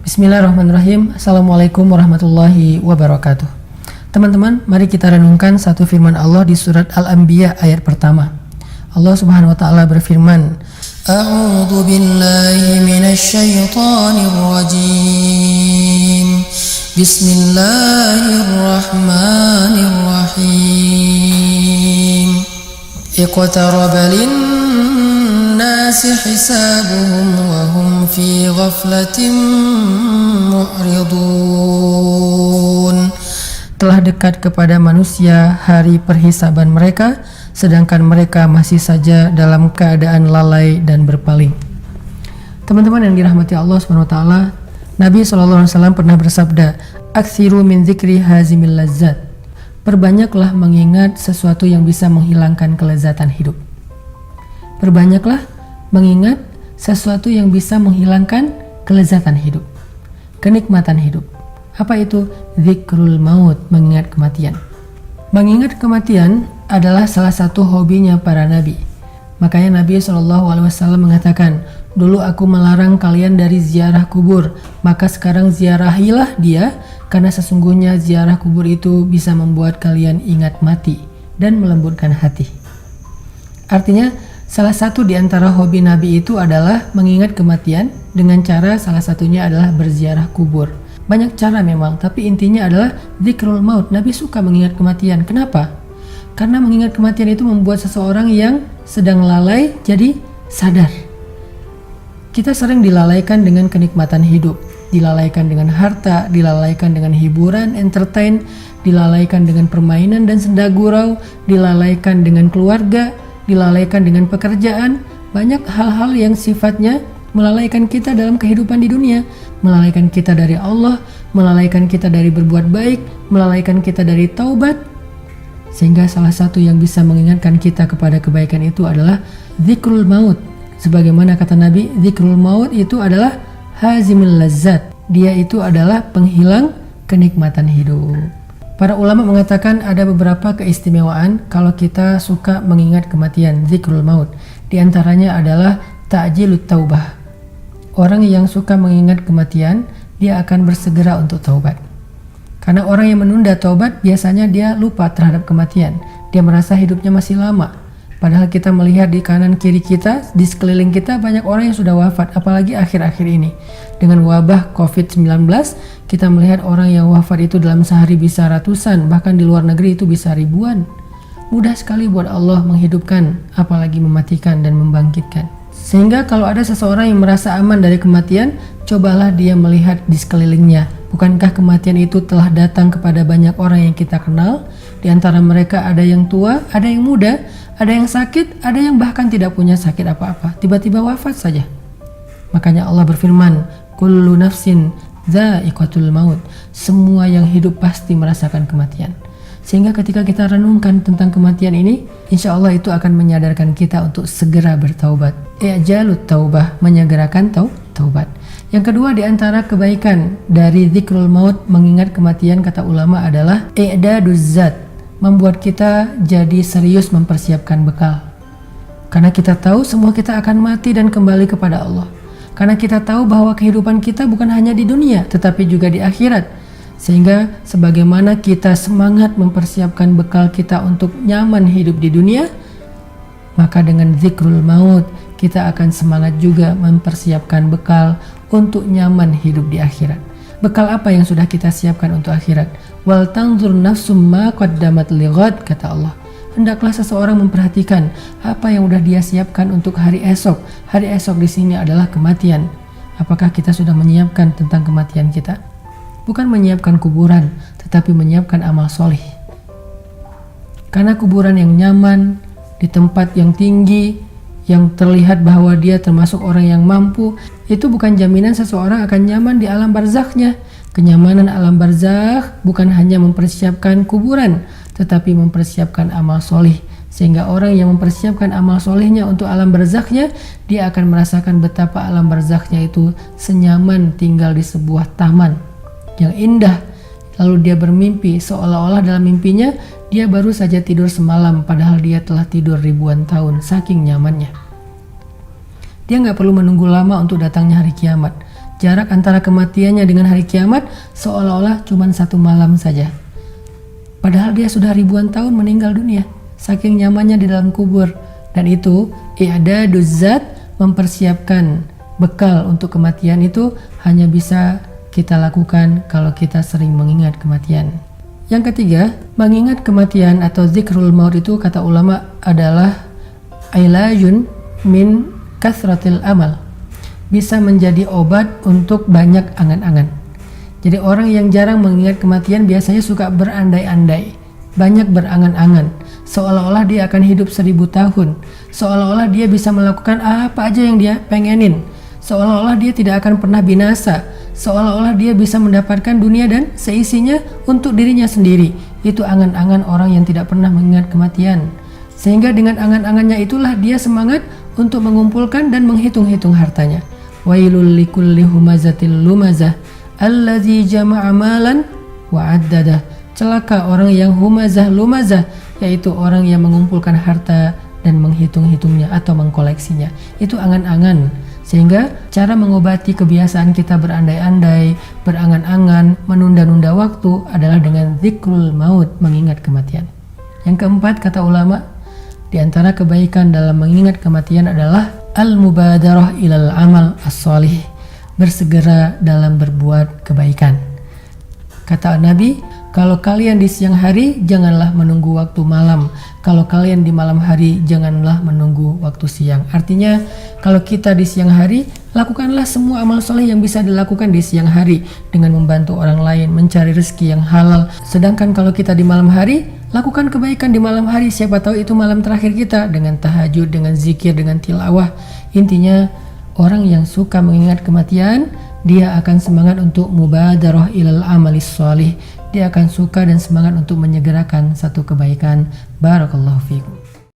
Bismillahirrahmanirrahim. Assalamualaikum warahmatullahi wabarakatuh. Teman-teman, mari kita renungkan satu firman Allah di surat Al-Anbiya ayat pertama. Allah Subhanahu wa taala berfirman, A'udzu billahi minasy syaithanir rajim. Bismillahirrahmanirrahim. Iqtaraba lin-nasi hisabuhum wa hum fi ghaflatin mu'ridun. Telah dekat kepada manusia hari perhisaban mereka, sedangkan mereka masih saja dalam keadaan lalai dan berpaling. Teman-teman yang dirahmati Allah SWT, Nabi SAW pernah bersabda, Aksiru min zikri hazimil lazzat. Perbanyaklah mengingat sesuatu yang bisa menghilangkan kelezatan hidup. Perbanyaklah mengingat sesuatu yang bisa menghilangkan kelezatan hidup, kenikmatan hidup. Apa itu? Zikrul maut, mengingat kematian. Mengingat kematian adalah salah satu hobinya para nabi. Makanya Nabi SAW mengatakan, dulu aku melarang kalian dari ziarah kubur, maka sekarang ziarahilah dia, karena sesungguhnya ziarah kubur itu bisa membuat kalian ingat mati dan melembutkan hati. Artinya, salah satu di antara hobi Nabi itu adalah mengingat kematian dengan cara salah satunya adalah berziarah kubur. Banyak cara memang, tapi intinya adalah zikrul maut. Nabi suka mengingat kematian. Kenapa? Karena mengingat kematian itu membuat seseorang yang sedang lalai jadi sadar. Kita sering dilalaikan dengan kenikmatan hidup, dilalaikan dengan harta, dilalaikan dengan hiburan, entertain, dilalaikan dengan permainan dan senda gurau, dilalaikan dengan keluarga, dilalaikan dengan pekerjaan. Banyak hal-hal yang sifatnya melalaikan kita dalam kehidupan di dunia, melalaikan kita dari Allah, melalaikan kita dari berbuat baik, melalaikan kita dari taubat. Sehingga salah satu yang bisa mengingatkan kita kepada kebaikan itu adalah zikrul maut. Sebagaimana kata Nabi, zikrul maut itu adalah hazimul lazzat. Dia itu adalah penghilang kenikmatan hidup. Para ulama mengatakan ada beberapa keistimewaan kalau kita suka mengingat kematian, zikrul maut. Di antaranya adalah ta'jilut taubah. Orang yang suka mengingat kematian, dia akan bersegera untuk taubat. Karena orang yang menunda taubat, biasanya dia lupa terhadap kematian. Dia merasa hidupnya masih lama. Padahal kita melihat di kanan kiri kita, di sekeliling kita banyak orang yang sudah wafat, apalagi akhir-akhir ini. Dengan wabah COVID-19, kita melihat orang yang wafat itu dalam sehari bisa ratusan, bahkan di luar negeri itu bisa ribuan. Mudah sekali buat Allah menghidupkan, apalagi mematikan dan membangkitkan. Sehingga kalau ada seseorang yang merasa aman dari kematian, cobalah dia melihat di sekelilingnya. Bukankah kematian itu telah datang kepada banyak orang yang kita kenal? Di antara mereka ada yang tua, ada yang muda, ada yang sakit, ada yang bahkan tidak punya sakit apa-apa. Tiba-tiba wafat saja. Makanya Allah berfirman, Kullu nafsin dha'iqatul maut. Semua yang hidup pasti merasakan kematian. Sehingga ketika kita renungkan tentang kematian ini, insya Allah itu akan menyadarkan kita untuk segera bertaubat. I'jalut taubah, menyegerakan taubat. Yang kedua di antara kebaikan dari zikrul maut, mengingat kematian, kata ulama adalah i'daduz zat, membuat kita jadi serius mempersiapkan bekal. Karena kita tahu semua kita akan mati dan kembali kepada Allah. Karena kita tahu bahwa kehidupan kita bukan hanya di dunia, tetapi juga di akhirat. Sehingga sebagaimana kita semangat mempersiapkan bekal kita untuk nyaman hidup di dunia, maka dengan zikrul maut kita akan semangat juga mempersiapkan bekal untuk nyaman hidup di akhirat. Bekal apa yang sudah kita siapkan untuk akhirat? Wal tanzur nafsum ma qaddamat lighad, kata Allah. Hendaklah seseorang memperhatikan apa yang sudah dia siapkan untuk hari esok. Hari esok di sini adalah kematian. Apakah kita sudah menyiapkan tentang kematian kita? Bukan menyiapkan kuburan, tetapi menyiapkan amal solih. Karena kuburan yang nyaman, di tempat yang tinggi, yang terlihat bahwa dia termasuk orang yang mampu, itu bukan jaminan seseorang akan nyaman di alam barzakhnya. Kenyamanan alam barzakh bukan hanya mempersiapkan kuburan, tetapi mempersiapkan amal solih. Sehingga orang yang mempersiapkan amal solihnya untuk alam barzakhnya, dia akan merasakan betapa alam barzakhnya itu senyaman tinggal di sebuah taman yang indah. Lalu dia bermimpi, seolah-olah dalam mimpinya dia baru saja tidur semalam, padahal dia telah tidur ribuan tahun, saking nyamannya. Dia nggak perlu menunggu lama untuk datangnya hari kiamat. Jarak antara kematiannya dengan hari kiamat seolah-olah cuma 1 malam saja. Padahal dia sudah ribuan tahun meninggal dunia, saking nyamannya di dalam kubur. Dan itu, i'daduz zat, mempersiapkan bekal untuk kematian itu hanya bisa kita lakukan kalau kita sering mengingat kematian. Yang ketiga, mengingat kematian atau zikrul maut itu kata ulama adalah ilajun min kathratil amal. Bisa menjadi obat untuk banyak angan-angan. Jadi orang yang jarang mengingat kematian biasanya suka berandai-andai, banyak berangan-angan, seolah-olah dia akan hidup 1000 tahun, seolah-olah dia bisa melakukan apa aja yang dia pengenin, seolah-olah dia tidak akan pernah binasa, seolah-olah dia bisa mendapatkan dunia dan seisinya untuk dirinya sendiri. Itu angan-angan orang yang tidak pernah mengingat kematian. Sehingga dengan angan-angannya itulah dia semangat untuk mengumpulkan dan menghitung-hitung hartanya. Wailul likulli humazatil lumazah allazi jama'a malan wa addadah. Celaka orang yang humazah lumazah, yaitu orang yang mengumpulkan harta dan menghitung-hitungnya atau mengkoleksinya. Itu angan-angan. Sehingga cara mengobati kebiasaan kita berandai-andai, berangan-angan, menunda-nunda waktu adalah dengan zikrul maut, mengingat kematian. Yang keempat, kata ulama, di antara kebaikan dalam mengingat kematian adalah al-mubadarah ilal amal as-salih, bersegera dalam berbuat kebaikan. Kata Nabi, kalau kalian di siang hari janganlah menunggu waktu malam, kalau kalian di malam hari janganlah menunggu waktu siang. Artinya kalau kita di siang hari, lakukanlah semua amal soleh yang bisa dilakukan di siang hari dengan membantu orang lain, mencari rezeki yang halal. Sedangkan kalau kita di malam hari, lakukan kebaikan di malam hari, siapa tahu itu malam terakhir kita, dengan tahajud, dengan zikir, dengan tilawah. Intinya orang yang suka mengingat kematian, dia akan semangat untuk mubadarah ilal amalis sholih. Dia akan suka dan semangat untuk menyegerakan satu kebaikan. Barakallahu fiikum.